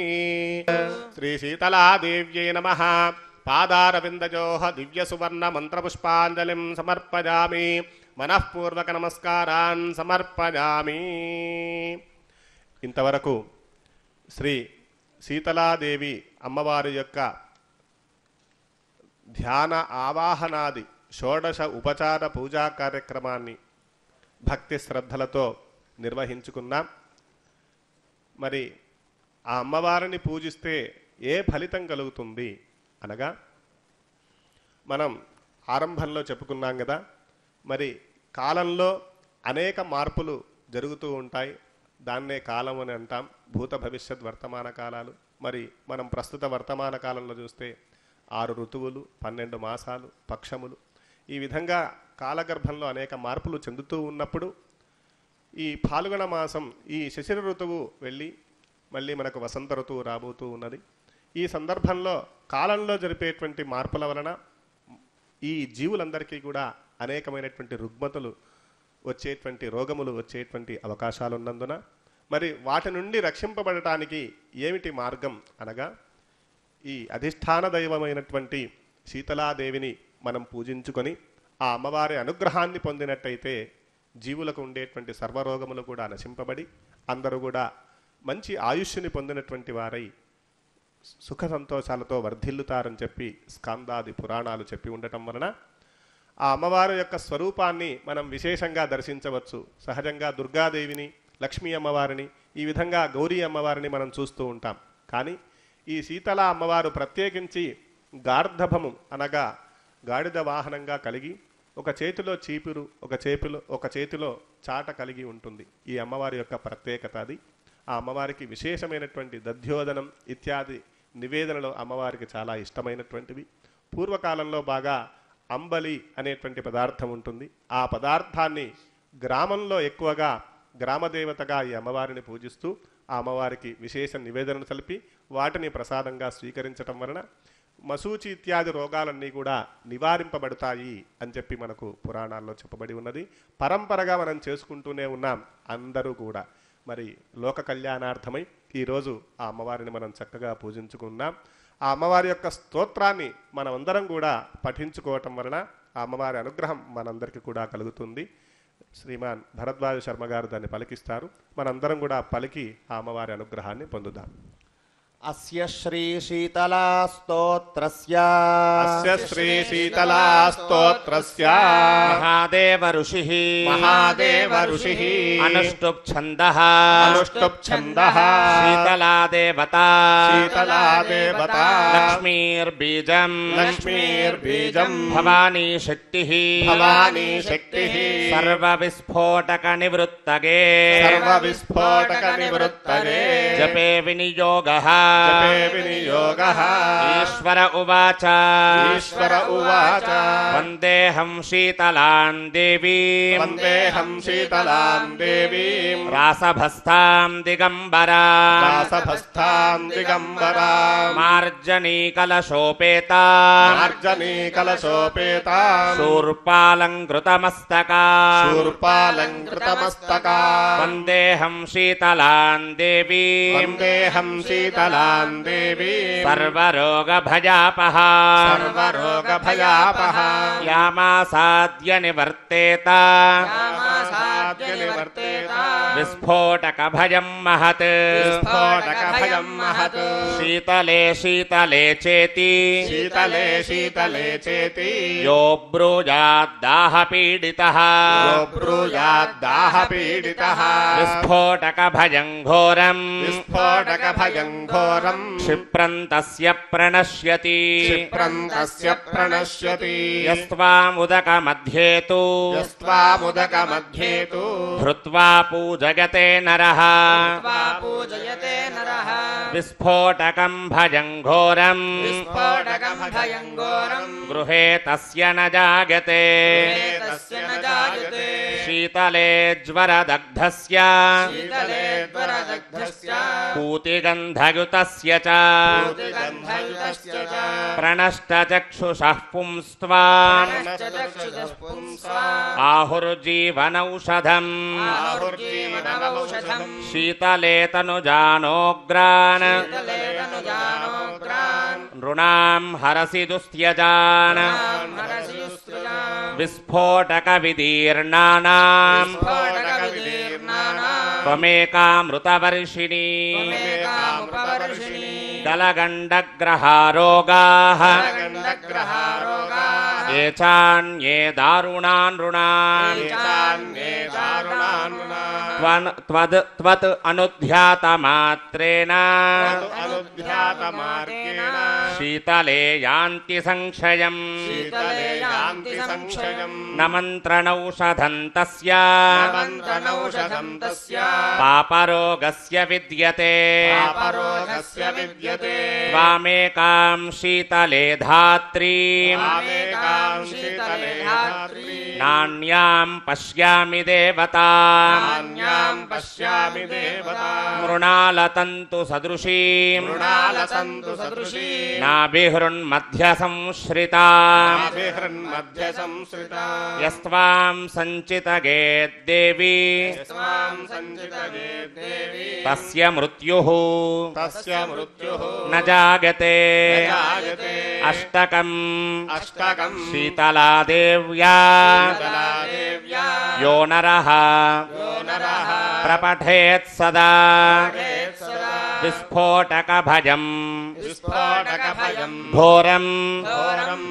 శ్రీ శీతలాదేవ్యై నమః. పాదారవిందయోః దివ్యసువర్ణ మంత్రపుష్పాంజలిం సమర్పయామి. మనఃపూర్వక నమస్కారాన్ సమర్పయామి. ఇంతవరకు శ్రీ శీతలాదేవి అమ్మవారి యొక్క ధ్యాన ఆవాహనాది షోడశ ఉపచార పూజా కార్యక్రమాన్ని భక్తి శ్రద్ధలతో నిర్వహించుకున్నాం. మరి ఆ అమ్మవారిని పూజిస్తే ఏ ఫలితం కలుగుతుంది అనగా మనం ఆరంభంలో చెప్పుకున్నాం కదా. మరి కాలంలో అనేక మార్పులు జరుగుతూ ఉంటాయి. దాన్నే కాలం అని అంటాం. భూత భవిష్యత్ వర్తమాన కాలాలు. మరి మనం ప్రస్తుత వర్తమాన కాలంలో చూస్తే 6 ఋతువులు, 12 మాసాలు, పక్షములు, ఈ విధంగా కాలగర్భంలో అనేక మార్పులు చెందుతూ ఉన్నప్పుడు ఈ ఫాల్గుణ మాసం, ఈ శిశిర ఋతువు వెళ్ళి మళ్ళీ మనకు వసంత ఋతువు రాబోతూ ఉన్నది. ఈ సందర్భంలో కాలంలో జరిపేటువంటి మార్పుల వలన ఈ జీవులందరికీ కూడా అనేకమైనటువంటి రుగ్మతలు వచ్చేటువంటి, రోగములు వచ్చేటువంటి అవకాశాలు ఉన్నందున మరి వాటి నుండి రక్షింపబడటానికి ఏమిటి మార్గం అనగా, ఈ అధిష్టాన దైవమైనటువంటి శీతలాదేవిని మనం పూజించుకొని ఆ అమ్మవారి అనుగ్రహాన్ని పొందినట్టయితే జీవులకు ఉండేటువంటి సర్వరోగములు కూడా నశింపబడి అందరూ కూడా మంచి ఆయుష్ని పొందినటువంటి వారై సుఖ సంతోషాలతో వర్ధిల్లుతారని చెప్పి స్కందాది పురాణాలు చెప్పి ఉండటం వలన ఆ అమ్మవారి యొక్క స్వరూపాన్ని మనం విశేషంగా దర్శించవచ్చు. సహజంగా దుర్గాదేవిని, లక్ష్మీ అమ్మవారిని, ఈ విధంగా గౌరీ అమ్మవారిని మనం చూస్తూ ఉంటాం. కానీ ఈ శీతల అమ్మవారు ప్రత్యేకించి గార్ధభము అనగా గాడిద వాహనంగా కలిగి ఒక చేతిలో చీపురు, ఒక చేతిలో చాట కలిగి ఉంటుంది. ఈ అమ్మవారి యొక్క ప్రత్యేకత అది. ఆ అమ్మవారికి విశేషమైనటువంటి దధ్యోదనం ఇత్యాది నివేదనలు అమ్మవారికి చాలా ఇష్టమైనటువంటివి. పూర్వకాలంలో బాగా అంబలి అనేటువంటి పదార్థం ఉంటుంది. ఆ పదార్థాన్ని గ్రామంలో ఎక్కువగా గ్రామదేవతగా ఈ అమ్మవారిని పూజిస్తూ ఆ అమ్మవారికి విశేష నివేదనలు తెలిపి వాటిని ప్రసాదంగా స్వీకరించటం వలన మశూచి ఇత్యాది రోగాలన్నీ కూడా నివారింపబడతాయి అని చెప్పి మనకు పురాణాల్లో చెప్పబడి ఉన్నది. పరంపరగా మనం చేసుకుంటూనే ఉన్నాం అందరూ కూడా. మరి లోక కళ్యాణార్థమై ఈరోజు ఆ అమ్మవారిని మనం చక్కగా పూజించుకున్నాం. ఆ అమ్మవారి యొక్క స్తోత్రాన్ని మనమందరం కూడా పఠించుకోవటం వలన ఆ అమ్మవారి అనుగ్రహం మనందరికీ కూడా కలుగుతుంది. శ్రీమాన్ భరద్వాజ శర్మ గారు దాన్ని పలికిస్తారు. మనందరం కూడా పలికి ఆ అమ్మవారి అనుగ్రహాన్ని పొందుదాం. అస్య శ్రీ శీతలా స్తోత్రస్య మహాదేవ ఋషిః అనుష్టుప్ ఛందః శీతలా దేవతా లక్ష్మీర్బీజం భవానీ శక్తిః సర్వవిస్ఫోటక నివృత్తగే జపే వినియోగః ఈశ్వర ఉవాచ వందేహం శీతలాం దేవీం రాసభస్తాం దిగంబరాం మార్జనీకలశోపేతా శూర్పాలంకృతమస్తకా వందేహం శీతలాం దేవీం సర్వరోగభయాపహా యామాసాద్య నివర్తేత విస్ఫోటక భయం మహత్ శీతలే చేతి యో బ్రూయాద్దాహ పీడితః విస్ఫోటక భయం ఘోరం క్షిప్రంతస్య ప్రణశ్యతి యస్త్వాముదకమధ్యేతు ధృత్వా పూజయతే నరః విస్ఫోటకం భయం ఘోరం గృహే తస్య న జాయతే శీతలే జ్వరదగ్ధస్య పూతిగంధయుతస్య చ ప్రణష్టచక్షుషః పుంస్త్వాం ఆహుర్జీవనౌషధం శీతలే తనుజానోగ్రాన్ నృణాం హరసి దుస్త్యజాన్ విస్ఫోటక విదీర్ణానాం త్వమేకామృతవర్షిణీ గలగండగ్రహారోగాః ఏ చాన్యే దారుణాన్ నృణాన్ త్వత్ అనుధ్యాత మాత్రేణ शीतले यान्ति संक्षयम् शीतले यान्ति संक्षयम् न मन्त्रनौषधं तस्य पापरोगस्य विद्यते त्वामेकां शीतले धात्रीं नान्यां पश्यामि देवताम् मृणालतन्तु सदृशीं नाभिहृन्मध्य संश्रिता यस्त्वां सञ्चितगेद्देवी तस्य मृत्युः न जागते अष्टकम् शीतला देव्या यो नरः प्रपठेत् सदा विस्फोटकभयम् घोरम्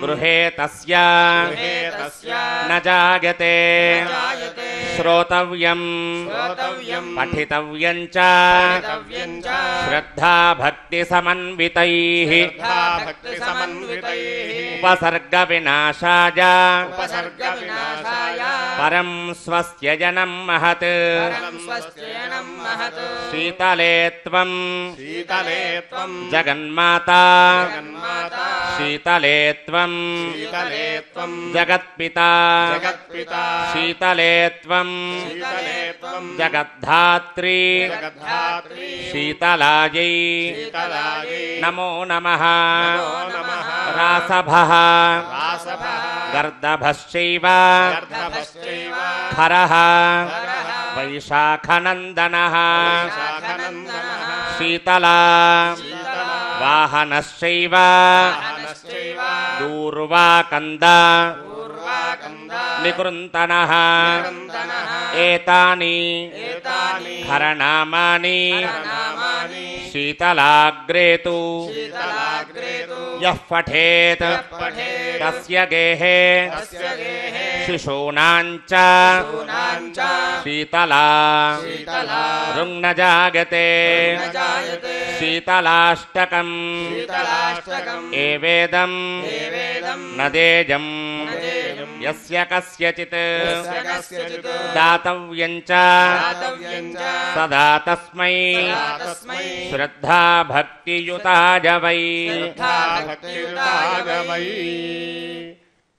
गृहे तस्य न जायते श्रोतव्यम् पठितव्यम् च श्रद्धा भक्ति समन्वितैः उपसर्ग विनाशाय परं स्वस्य जनं महत् शीतले त्वं जगन्माता शीतले त्वं जगत्पिता शीतले त्वं जगद्धात्री शीतलायै नमो नमः रासभः गर्दभश्चैव खरः वैशाखनन्दनः शीतला वाहनश्चैव दूर्वाकन्द निकृन्तनः एतानि खरनामानि शीतलाग्रे तु यः पठेत् तस्य गेहे शिशूनां च शीतला ऋङ्न जायते शीतलाष्टकम् एवेदं नदेजं यस्य कस्यचित् दातव्यं च सदा तस्मै श्रद्धा भक्तियुताय वै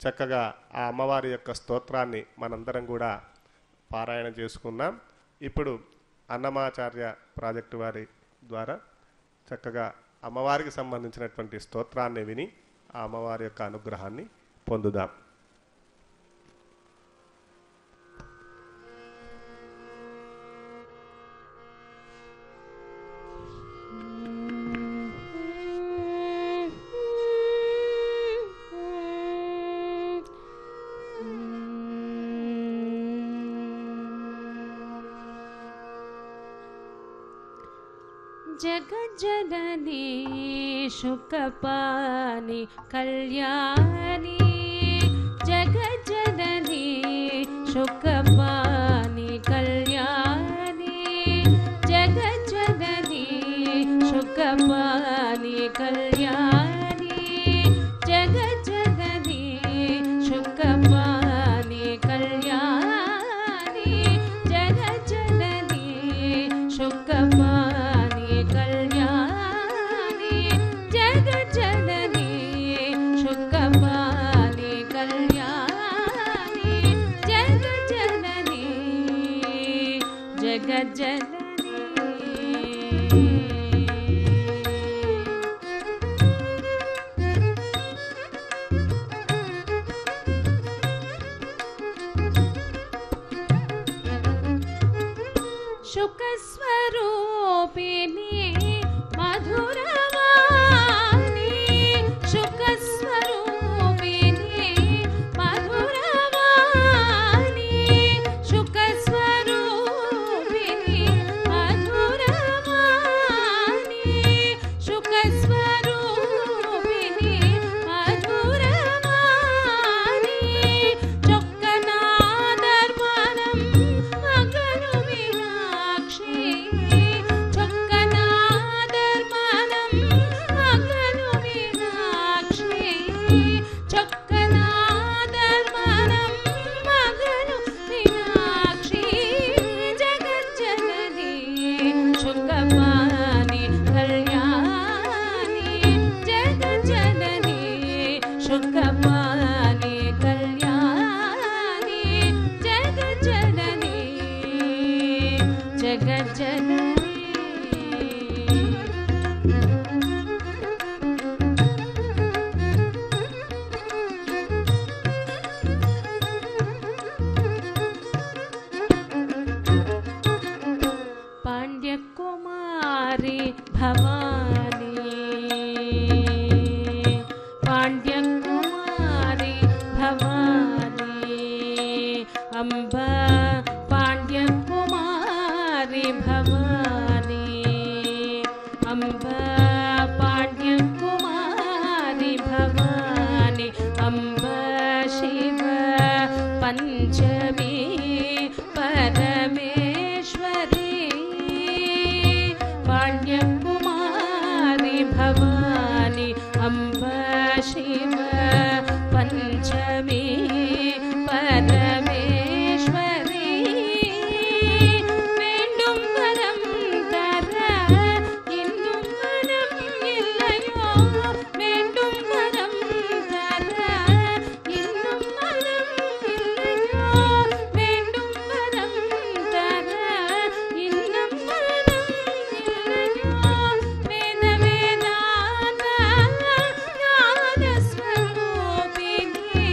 చక్కగా ఆ అమ్మవారి యొక్క స్తోత్రాన్ని మనందరం కూడా పారాయణ చేసుకున్నాం. ఇప్పుడు అన్నమాచార్య ప్రాజెక్టు వారి ద్వారా చక్కగా అమ్మవారికి సంబంధించినటువంటి స్తోత్రాన్ని విని ఆ అమ్మవారి యొక్క అనుగ్రహాన్ని పొందుదాం. जगज्जननी शुकपानि कल्याणी जगज्जननी शुकपानि कल्याणी जगज्जननी शुकपानि कल्याणी जगज्जननी शुकपानि कल्याणी जगज्जननी शुकपानि कल्याणी जगज्जननी शुकपानि कल्याणी जगज्जननी जगज्जननी शुकस्वरूपिणी मधुरवाणी शुकस्वरूपिणी मधुरवाणी शुकस्वरूपिणी मधुरवाणी पाण्ड्यकुमारी भवानी पाण्ड्यकुमारी भवानी अम्बा पाण्ड्यकुमारी भवानी अम्बा पाण्ड्यकुमारी भवानी अम्बा शिव पंचमी परमेश्वरी पाण्ड्यकुमारी भवानी अम्बा शिव पंचमी परमेश्वरी वेंडुम वरम तर इन्नुम वरम इल्लयो वेंडुम वरम तर इन्नुम वरम इल्लयो वेंडुम वरम तर इन्नुम वरम इल्लयो वेद वेदांत ज्ञान स्वरूपिणी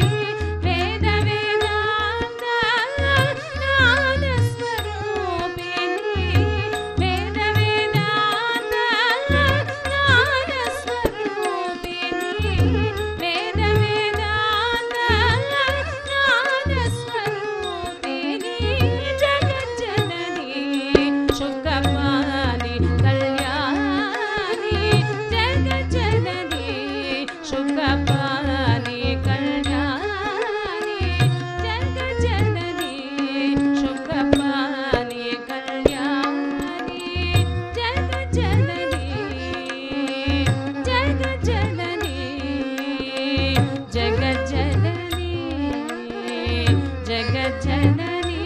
वेद वेदांत ज्ञान स्वरूपिणी वेद वेदांत ज्ञान स्वरूपिणी वेद वेदांत ज्ञान स्वरूपिणी जगज्जननी शुकपानि कल्याणी जगज्जननी शुकपानि कल्याणी जगज्जननी शुकपानि कल्याणी जगज्जननी जगज्जननी जगज्जननी जगज्जननी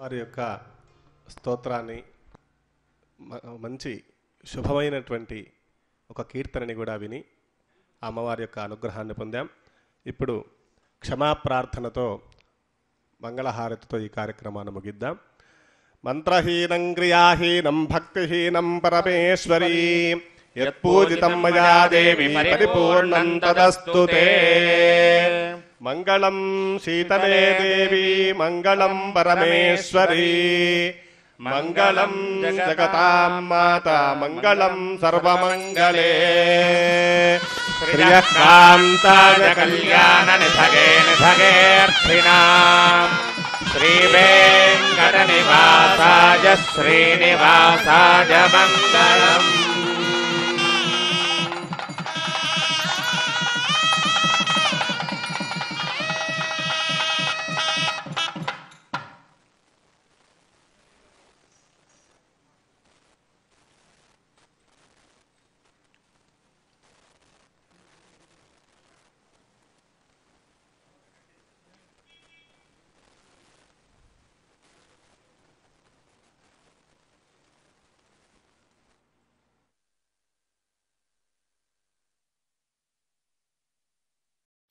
వారి యొక్క స్తోత్రాన్ని మంచి శుభమైనటువంటి ఒక కీర్తనని కూడా విని అమ్మవారి యొక్క అనుగ్రహాన్ని పొందాం. ఇప్పుడు క్షమాప్రార్థనతో మంగళహారతితో ఈ కార్యక్రమాన్ని ముగిద్దాం. మంత్రహీనం క్రియాహీనం భక్తిహీనం పరమేశ్వరీ యత్పూజితం మయా దేవి పరిపూర్ణం తదస్తు తే. మంగళం శీతలే దేవి మంగళం పరమేశ్వరీ మంగళం జగతాం మాత మంగళం సర్వమంగళే. శ్రీయకాంతాయ కళ్యాణ నిధగే నిధగేర్థినాం శ్రీవేంకట నివాసాయ శ్రీనివాసాయ మంగళం.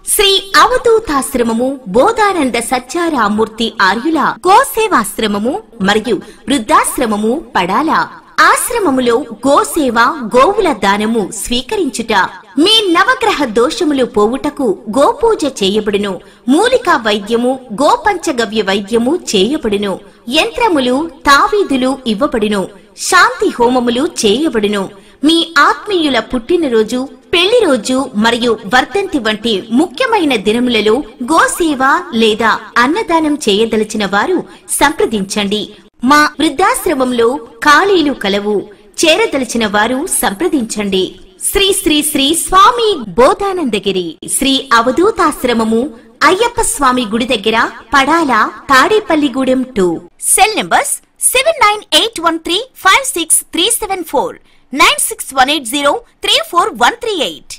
శ్రీ అవధూతాశ్రమము బోధానంద సత్యారామూర్తి ఆర్యుల గోసేవాశ్రమము మరియు వృద్ధాశ్రమము పడాల. ఆశ్రమములో గోసేవ గోవుల దానము స్వీకరించుట మీ నవగ్రహ దోషములు పోవుటకు గోపూజ చేయబడును. మూలికా వైద్యము గోపంచగవ్య వైద్యము చేయబడును. యంత్రములు తావీదులు ఇవ్వబడును. శాంతి హోమములు చేయబడును. మీ ఆత్మీయుల పుట్టినరోజు పెళ్లి రోజు మరియు వర్ధంతి వంటి ముఖ్యమైన దినములలో గోసేవ లేదా అన్నదానం చేయదలిచిన వారు సంప్రదించండి. మా వృద్ధాశ్రమంలో ఖాళీలు కలవు. చేరదలిచిన వారు సంప్రదించండి. శ్రీ శ్రీ శ్రీ స్వామి బోధానందగిరి శ్రీ అవధూతాశ్రమము అయ్యప్ప స్వామి గుడి దగ్గర పడాల తాడేపల్లిగూడెం 2. Cell numbers 7981356374 96180341138.